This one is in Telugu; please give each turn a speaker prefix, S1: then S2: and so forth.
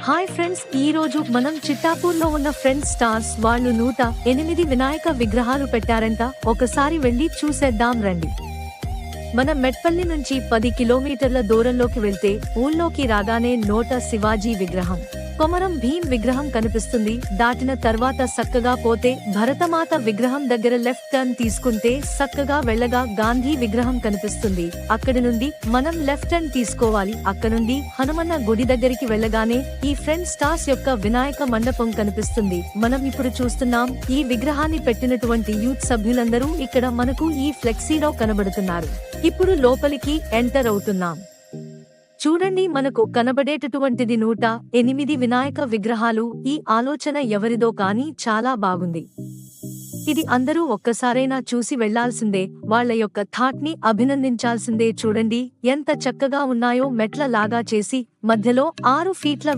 S1: హాయ్ ఫ్రెండ్స్, ఈ రోజు మనం చిట్టాపూర్లో ఉన్న ఫ్రెండ్స్ స్టార్స్ వాళ్ళు 108 వినాయక విగ్రహాలు పెట్టారంట. ఒకసారి వెళ్లి చూసేద్దాం రండి. మన మెట్పల్లి నుంచి 10 కిలోమీటర్ల దూరంలోకి వెళ్తే ఊళ్ళోకి రాగానే నోట శివాజీ విగ్రహం, కొమరం భీం విగ్రహం కనిపిస్తుంది. దాటిన తర్వాత సక్కగా పోతే భరతమాత విగ్రహం దగ్గర లెఫ్ట్ టర్న్ తీసుకుంటే సక్కగా వెళ్ళగా గాంధీ విగ్రహం కనిపిస్తుంది. అక్కడి నుండి మనం లెఫ్ట్ టర్న్ తీసుకోవాలి. అక్కడ నుండి హనుమన్న గుడి దగ్గరికి వెళ్ళగానే ఈ ఫ్రెండ్ స్టార్స్ యొక్క వినాయక మండపం కనిపిస్తుంది. మనం ఇప్పుడు చూస్తున్నాం. ఈ విగ్రహాన్ని పెట్టినటువంటి యూత్ సభ్యులందరూ ఇక్కడ మనకు ఈ ఫ్లెక్సీలో కనబడుతున్నారు. ఇప్పుడు లోపలికి ఎంటర్ అవుతున్నాం. చూడండి, మనకు కనబడేటటువంటిది 108 వినాయక విగ్రహాలు. ఈ ఆలోచన ఎవరిదో కానీ చాలా బాగుంది. ఇది అందరూ ఒక్కసారైనా చూసి వెళ్లాల్సిందే. వాళ్ళ యొక్క థాట్ ని అభినందించాల్సిందే. చూడండి ఎంత చక్కగా ఉన్నాయో. మెట్ల లాగా చేసి మధ్యలో 6 ఫీట్ల